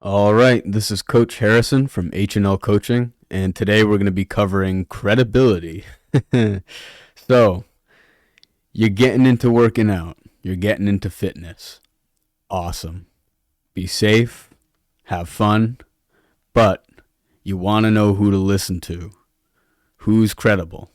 All right, this is Coach Harrison from H&L Coaching, and today we're going to be covering credibility. So, you're getting into working out, you're getting into fitness. Awesome. Be safe, have fun, but you want to know who to listen to. Who's credible?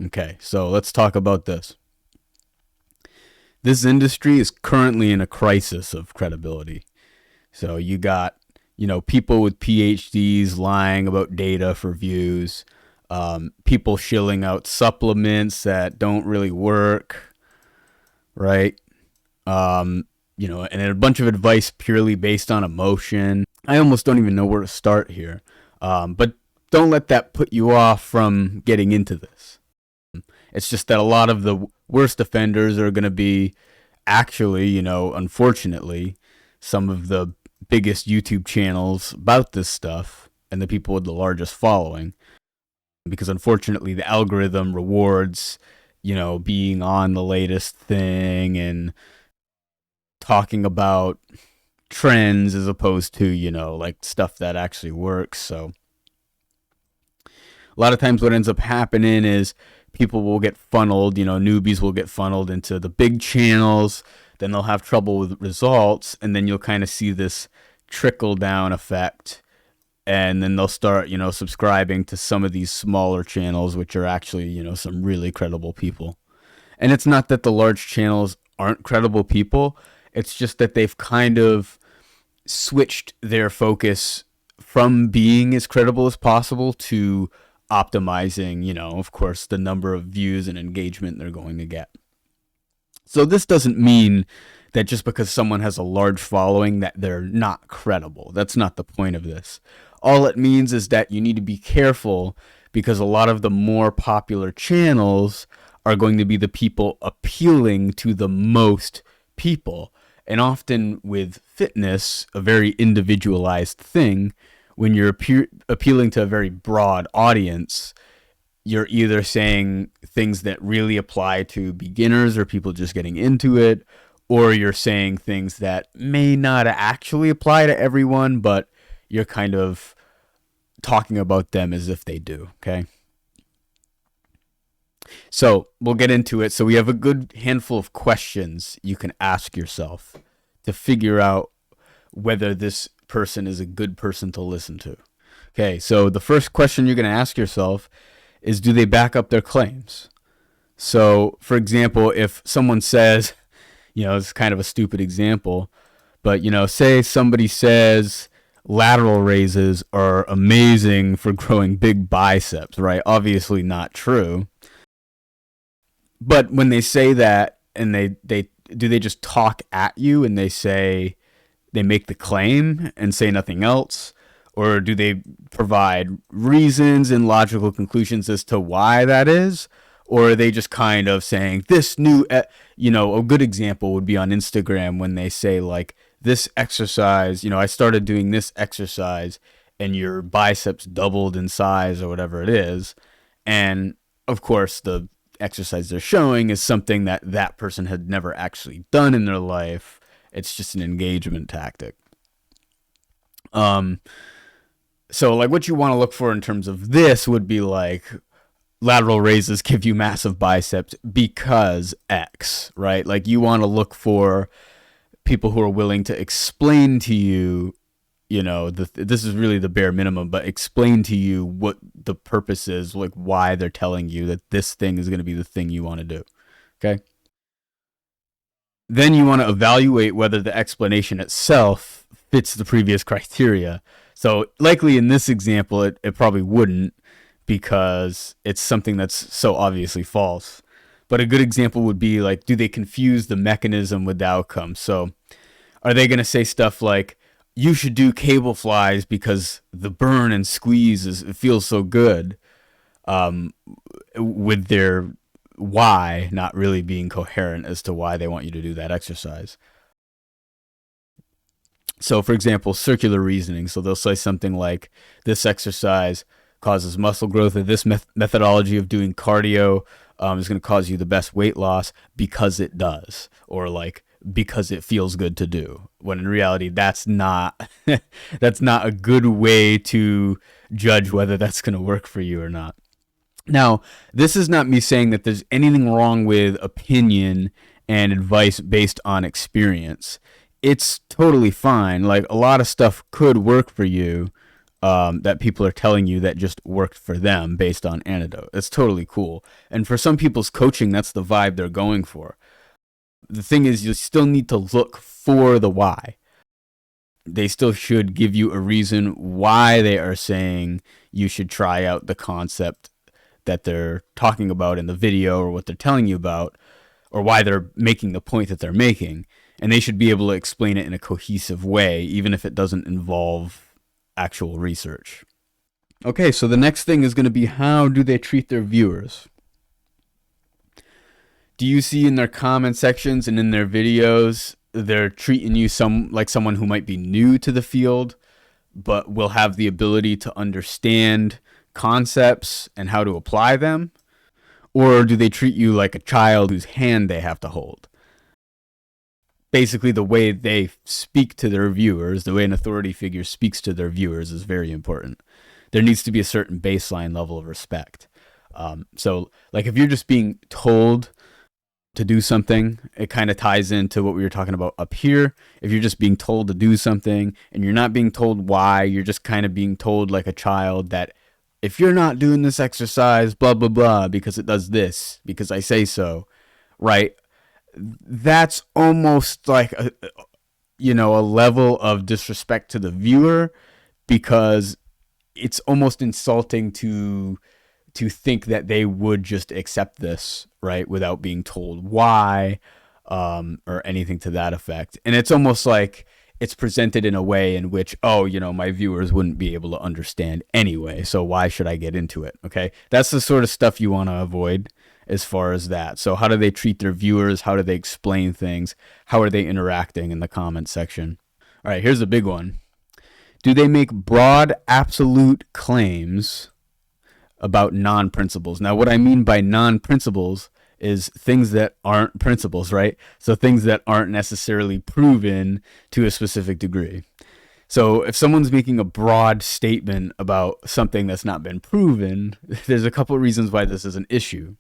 Okay, so let's talk about this. This industry is currently in a crisis of credibility. So, you got people with PhDs lying about data for views, people shilling out supplements that don't really work, right? And a bunch of advice purely based on emotion. I almost don't even know where to start here. But don't let that put you off from getting into this. It's just that a lot of the worst offenders are going to be actually, unfortunately, some of the biggest YouTube channels about this stuff and the people with the largest following. Because unfortunately, the algorithm rewards, being on the latest thing and talking about trends as opposed to, like stuff that actually works. So a lot of times what ends up happening is people will get funneled, newbies will get funneled into the big channels, then they'll have trouble with results, and then you'll kind of see this trickle down effect, and then they'll start, subscribing to some of these smaller channels, which are actually, some really credible people. And it's not that the large channels aren't credible people, it's just that they've kind of switched their focus from being as credible as possible to optimizing, of course, the number of views and engagement they're going to get. So this doesn't mean that just because someone has a large following that they're not credible. That's not the point of this. All it means is that you need to be careful because a lot of the more popular channels are going to be the people appealing to the most people. And often with fitness, a very individualized thing, when you're appealing to a very broad audience, you're either saying things that really apply to beginners or people just getting into it, or you're saying things that may not actually apply to everyone, but you're kind of talking about them as if they do, okay? So we'll get into it. So we have a good handful of questions you can ask yourself to figure out whether this person is a good person to listen to. Okay, so the first question you're going to ask yourself is, do they back up their claims? So, for example, if someone says, it's kind of a stupid example, but, say somebody says lateral raises are amazing for growing big biceps, right? Obviously not true. But when they say that and they just talk at you and they make the claim and say nothing else? Or do they provide reasons and logical conclusions as to why that is? Or are they just kind of saying this new, a good example would be on Instagram when they say like this exercise, I started doing this exercise and your biceps doubled in size or whatever it is. And of course, the exercise they're showing is something that that person had never actually done in their life. It's just an engagement tactic. So like what you want to look for in terms of this would be like lateral raises give you massive biceps because X, right? Like you want to look for people who are willing to explain to you, this is really the bare minimum, but explain to you what the purpose is, like why they're telling you that this thing is going to be the thing you want to do. Okay. Then you want to evaluate whether the explanation itself fits the previous criteria. So likely in this example, it probably wouldn't because it's something that's so obviously false. But a good example would be like, do they confuse the mechanism with the outcome? So are they going to say stuff like, you should do cable flies because the burn and squeeze it feels so good, with their why not really being coherent as to why they want you to do that exercise. So, for example, circular reasoning. So they'll say something like, this exercise causes muscle growth, or this methodology of doing cardio is going to cause you the best weight loss because it does, or like because it feels good to do, when in reality that's not that's not a good way to judge whether that's going to work for you or not. Now, this is not me saying that there's anything wrong with opinion and advice based on experience. It's totally fine. Like, a lot of stuff could work for you, that people are telling you that just worked for them based on anecdote. It's totally cool. And for some people's coaching, that's the vibe they're going for. The thing is, you still need to look for the why. They still should give you a reason why they are saying you should try out the concept that they're talking about in the video, or what they're telling you about, or why they're making the point that they're making. And they should be able to explain it in a cohesive way, even if it doesn't involve actual research. Okay, so the next thing is going to be, how do they treat their viewers? Do you see in their comment sections and in their videos, they're treating you like someone who might be new to the field, but will have the ability to understand concepts and how to apply them? Or do they treat you like a child whose hand they have to hold? Basically, the way they speak to their viewers, the way an authority figure speaks to their viewers, is very important. There needs to be a certain baseline level of respect. So, like, if you're just being told to do something, it kind of ties into what we were talking about up here. If you're just being told to do something and you're not being told why, you're just kind of being told like a child that if you're not doing this exercise, blah, blah, blah, because it does this, because I say so, right? That's almost like a level of disrespect to the viewer, because it's almost insulting to think that they would just accept this, right, without being told why, or anything to that effect. And it's almost like it's presented in a way in which, my viewers wouldn't be able to understand anyway, so why should I get into it? Okay, that's the sort of stuff you want to avoid as far as that. So how do they treat their viewers? How do they explain things? How are they interacting in the comment section? All right, here's a big one. Do they make broad, absolute claims about non-principles? Now, what I mean by non-principles is things that aren't principles, right? So things that aren't necessarily proven to a specific degree. So if someone's making a broad statement about something that's not been proven, there's a couple of reasons why this is an issue.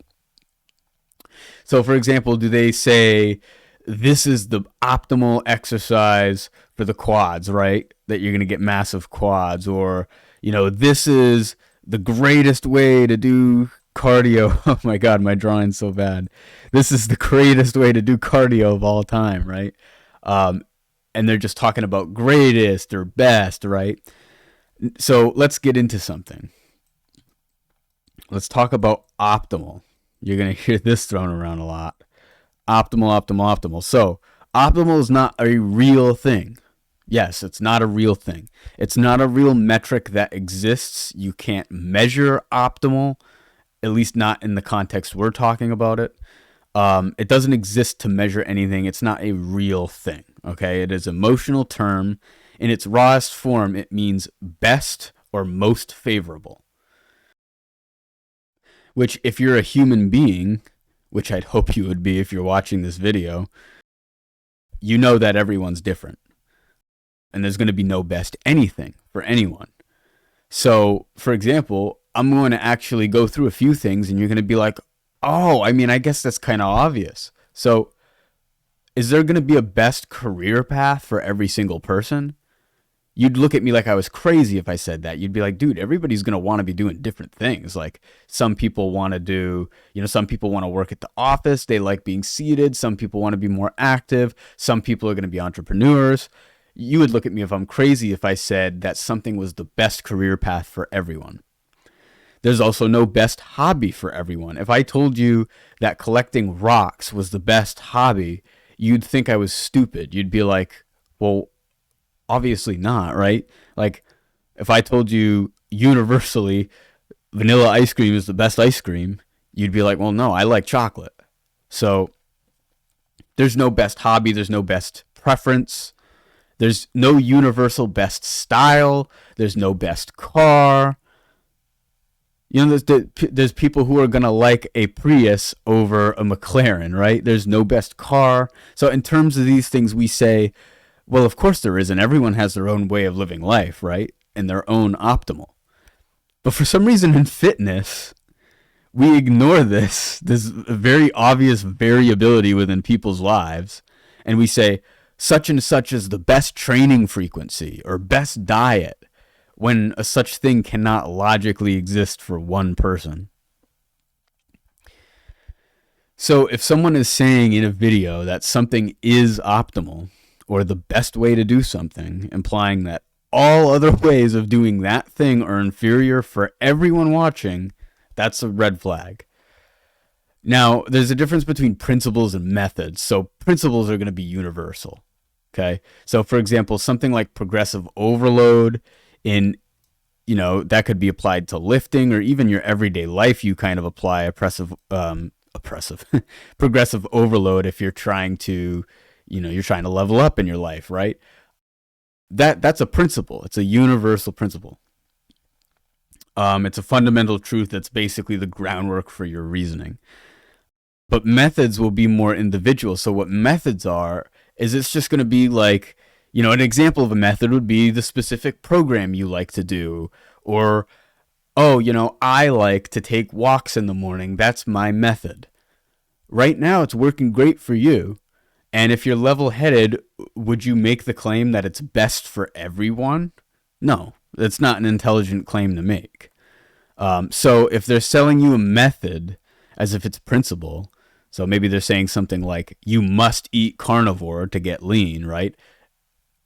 So, for example, do they say this is the optimal exercise for the quads, right? That you're going to get massive quads, or, this is the greatest way to do cardio. Oh my God, my drawing's so bad. This is the greatest way to do cardio of all time, right? And they're just talking about greatest or best, right? So let's get into something. Let's talk about optimal. You're going to hear this thrown around a lot. Optimal. So optimal is not a real thing. Yes, it's not a real thing. It's not a real metric that exists. You can't measure optimal, at least not in the context we're talking about it. It doesn't exist to measure anything. It's not a real thing, okay? It is an emotional term. In its rawest form, it means best or most favorable. Which, if you're a human being, which I'd hope you would be if you're watching this video, you know that everyone's different. And there's going to be no best anything for anyone. So, for example, I'm going to actually go through a few things and you're going to be like, oh, I guess that's kind of obvious. So, is there going to be a best career path for every single person? You'd look at me like I was crazy if I said that. You'd be like, dude, everybody's going to want to be doing different things. Like, some people want to do, some people want to work at the office. They like being seated. Some people want to be more active. Some people are going to be entrepreneurs. You would look at me if I'm crazy if I said that something was the best career path for everyone. There's also no best hobby for everyone. If I told you that collecting rocks was the best hobby, you'd think I was stupid. You'd be like, well, obviously not, right? Like, if I told you universally vanilla ice cream is the best ice cream, you'd be like, well, no, I like chocolate. So there's no best hobby. There's no best preference. There's no universal best style. There's no best car. There's people who are going to like a Prius over a McLaren, right? There's no best car. So in terms of these things, we say Well, of course there isn't. Everyone has their own way of living life, right? And their own optimal. But for some reason in fitness, we ignore this very obvious variability within people's lives, and we say such and such is the best training frequency or best diet, when a such thing cannot logically exist for one person. So if someone is saying in a video that something is optimal or the best way to do something, implying that all other ways of doing that thing are inferior for everyone watching, that's a red flag. Now, there's a difference between principles and methods. So principles are going to be universal. Okay. So for example, something like progressive overload in, that could be applied to lifting or even your everyday life. You kind of apply oppressive progressive overload if you're trying to, you're trying to level up in your life, right? That's a principle. It's a universal principle. It's a fundamental truth that's basically the groundwork for your reasoning. But methods will be more individual. So what methods are is it's just going to be like, an example of a method would be the specific program you like to do, or, I like to take walks in the morning. That's my method. Right now, it's working great for you. And if you're level-headed, would you make the claim that it's best for everyone? No, that's not an intelligent claim to make. So if they're selling you a method as if it's principle, so maybe they're saying something like, you must eat carnivore to get lean, right?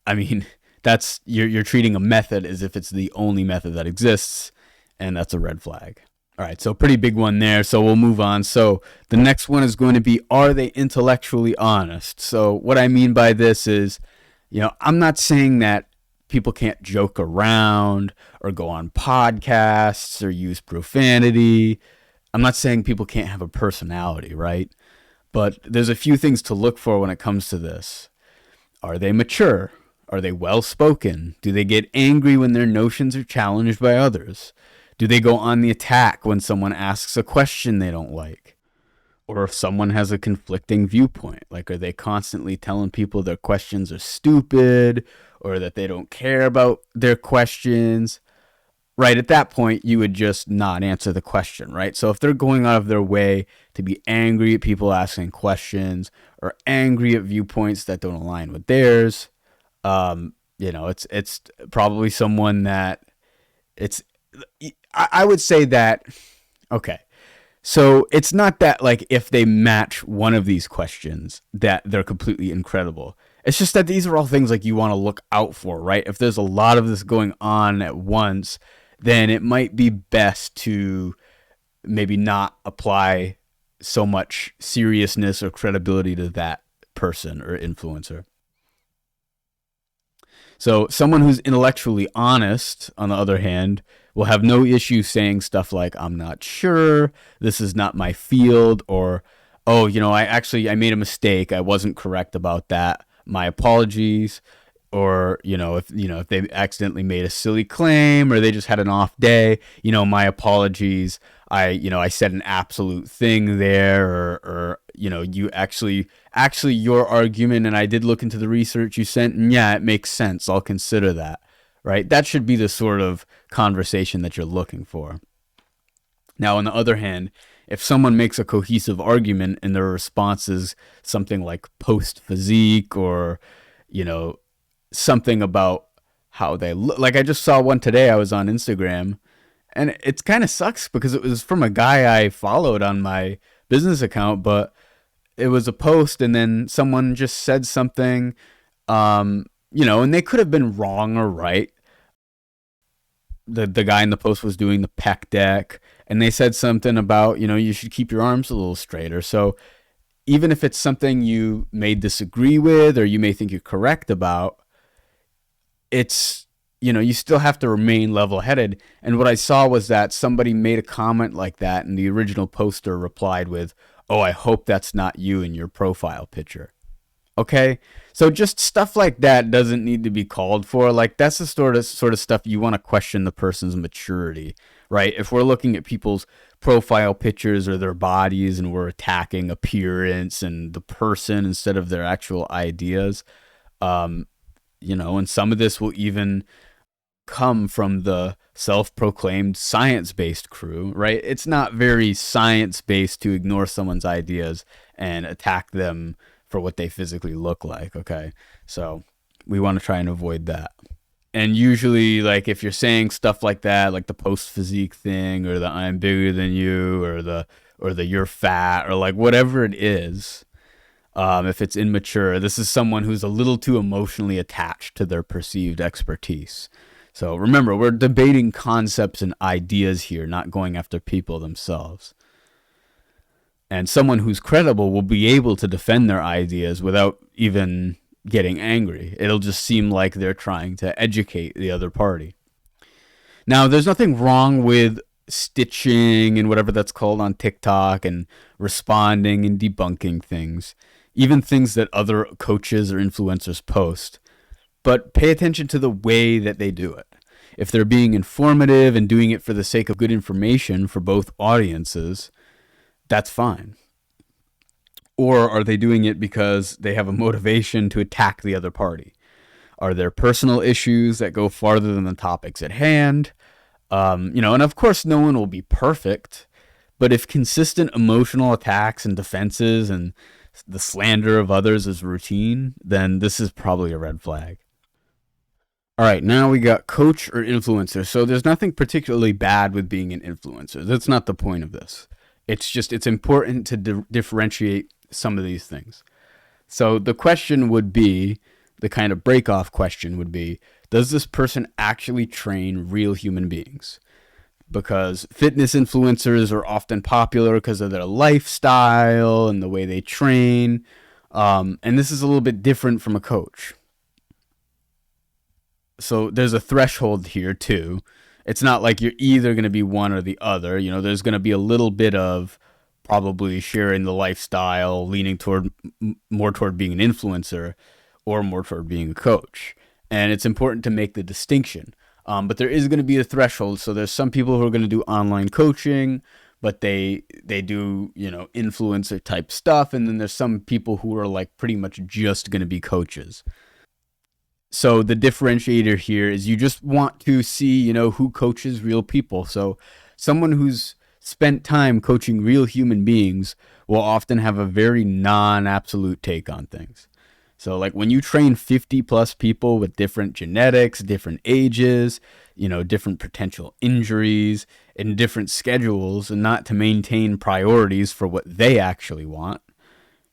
I mean, that's you're treating a method as if it's the only method that exists, and that's a red flag. All right, so pretty big one there. So we'll move on. So the next one is going to be, are they intellectually honest? So what I mean by this is, I'm not saying that people can't joke around or go on podcasts or use profanity. I'm not saying people can't have a personality, right? But there's a few things to look for when it comes to this. Are they mature? Are they well-spoken? Do they get angry when their notions are challenged by others? Do they go on the attack when someone asks a question they don't like? Or if someone has a conflicting viewpoint, like are they constantly telling people their questions are stupid or that they don't care about their questions? Right, at that point, you would just not answer the question, right? So if they're going out of their way to be angry at people asking questions or angry at viewpoints that don't align with theirs, it's probably someone that I would say that, okay, so it's not that like if they match one of these questions that they're completely incredible. It's just that these are all things like you want to look out for, right? If there's a lot of this going on at once, then it might be best to maybe not apply so much seriousness or credibility to that person or influencer. So someone who's intellectually honest, on the other hand, will have no issue saying stuff like, I'm not sure, this is not my field, or, oh, I made a mistake, I wasn't correct about that, my apologies. Or, if they accidentally made a silly claim or they just had an off day, my apologies. I said an absolute thing there, or you actually your argument, and I did look into the research you sent, and yeah, it makes sense. I'll consider that, right? That should be the sort of conversation that you're looking for. Now, on the other hand, if someone makes a cohesive argument and their response is something like post physique or, something about how they look. Like I just saw one today. I was on Instagram, and it kind of sucks because it was from a guy I followed on my business account, but it was a post, and then someone just said something, and they could have been wrong or right. The guy in the post was doing the pec deck, and they said something about, you should keep your arms a little straighter. So even if it's something you may disagree with or you may think you're correct about, it's, you still have to remain level-headed. And what I saw was that somebody made a comment like that, and the original poster replied with, oh, I hope that's not you in your profile picture. Okay? So just stuff like that doesn't need to be called for. Like, that's the sort of stuff you want to question the person's maturity, right? If we're looking at people's profile pictures or their bodies and we're attacking appearance and the person instead of their actual ideas, And some of this will even come from the self-proclaimed science-based crew, right? It's not very science-based to ignore someone's ideas and attack them for what they physically look like, okay? So we want to try and avoid that. And usually, like, if you're saying stuff like that, like the post-physique thing, or the I'm bigger than you, or the you're fat, or like whatever it is, if it's immature, this is someone who's a little too emotionally attached to their perceived expertise. So remember, we're debating concepts and ideas here, not going after people themselves. And someone who's credible will be able to defend their ideas without even getting angry. It'll just seem like they're trying to educate the other party. Now, there's nothing wrong with stitching and whatever that's called on TikTok and responding and debunking things, even things that other coaches or influencers post. But pay attention to the way that they do it. If they're being informative and doing it for the sake of good information for both audiences, that's fine. Or are they doing it because they have a motivation to attack the other party? Are there personal issues that go farther than the topics at hand? And of course, no one will be perfect. But if consistent emotional attacks and defenses and the slander of others is routine, then this is probably a red flag. All right, now we got coach or influencer. So there's nothing particularly bad with being an influencer. That's not the point of this. It's important to differentiate some of these things. So the question would be, the kind of break-off question would be, does this person actually train real human beings? Because fitness influencers are often popular because of their lifestyle and the way they train. And this is a little bit different from a coach. So there's a threshold here too. It's not like you're either going to be one or the other. There's going to be a little bit of probably sharing the lifestyle, leaning more toward being an influencer or more toward being a coach. And it's important to make the distinction. But there is going to be a threshold. So there's some people who are going to do online coaching, but they do, influencer type stuff. And then there's some people who are like pretty much just going to be coaches. So the differentiator here is you just want to see, who coaches real people. So someone who's spent time coaching real human beings will often have a very non-absolute take on things. So like when you train 50 plus people with different genetics, different ages, different potential injuries and different schedules, and not to maintain priorities for what they actually want,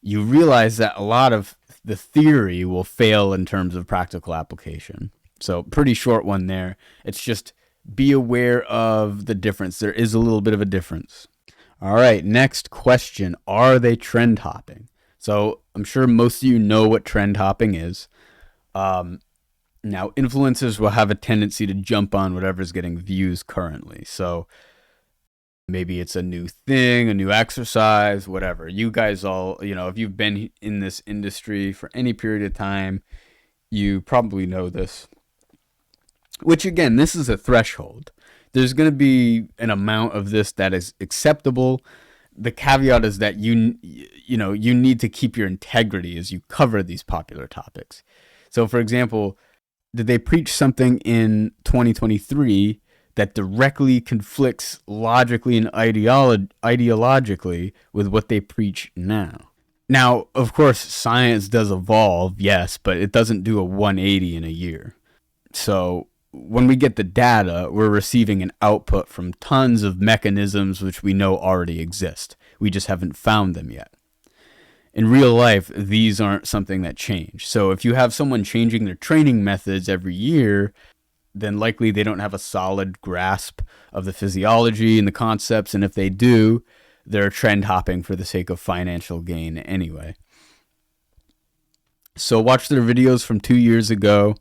you realize that a lot of the theory will fail in terms of practical application. So pretty short one there. It's just be aware of the difference. There is a little bit of a difference. All right, next question. Are they trend hopping? So I'm sure most of you know what trend hopping is. Now, influencers will have a tendency to jump on whatever's getting views currently. So maybe it's a new thing, a new exercise, whatever. You guys all, if you've been in this industry for any period of time, you probably know this. Which, again, this is a threshold. There's going to be an amount of this that is acceptable. The caveat is that you need to keep your integrity as you cover these popular topics. So, for example, did they preach something in 2023 that directly conflicts logically and ideologically with what they preach now? Now, of course, science does evolve, yes, but it doesn't do a 180 in a year. So when we get the data, we're receiving an output from tons of mechanisms which we know already exist. We just haven't found them yet. In real life, these aren't something that change. So if you have someone changing their training methods every year, then likely they don't have a solid grasp of the physiology and the concepts. And if they do, they're trend hopping for the sake of financial gain anyway. So watch their videos from 2 years ago.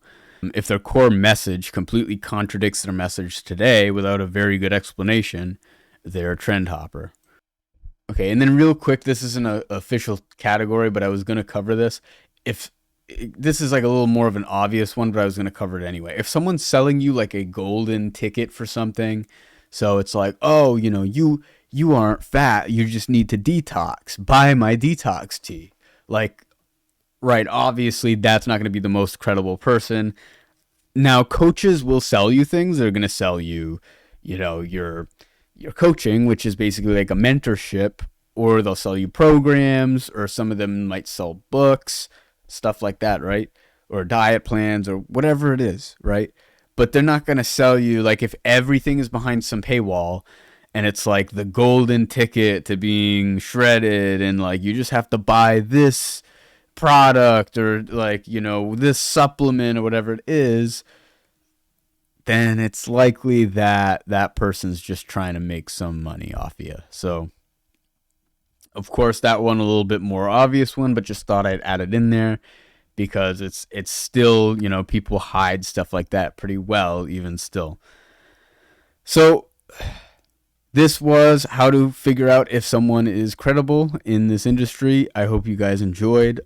If their core message completely contradicts their message today without a very good explanation, they're a trend hopper. Okay, and then real quick, this isn't an official category, but I was going to cover this. If this is like a little more of an obvious one, but I was going to cover it anyway. If someone's selling you like a golden ticket for something, so it's like, oh, you aren't fat, you just need to detox. Buy my detox tea. Like, right? Obviously, that's not going to be the most credible person. Now, coaches will sell you things. They're going to sell you, your coaching, which is basically like a mentorship, or they'll sell you programs, or some of them might sell books, stuff like that, right? Or diet plans, or whatever it is, right? But they're not going to sell you, like, if everything is behind some paywall and it's like the golden ticket to being shredded, and like you just have to buy this product, or like, this supplement or whatever it is, then it's likely that that person's just trying to make some money off you. So, of course, that one a little bit more obvious one, but just thought I'd add it in there because it's still, people hide stuff like that pretty well even still. So, this was how to figure out if someone is credible in this industry. I hope you guys enjoyed.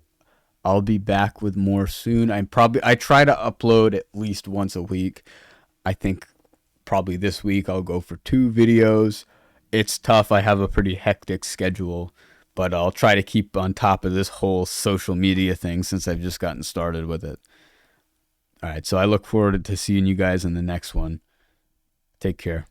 I'll be back with more soon. I try to upload at least once a week. I think probably this week I'll go for 2 videos. It's tough. I have a pretty hectic schedule, but I'll try to keep on top of this whole social media thing since I've just gotten started with it. All right, so I look forward to seeing you guys in the next one. Take care.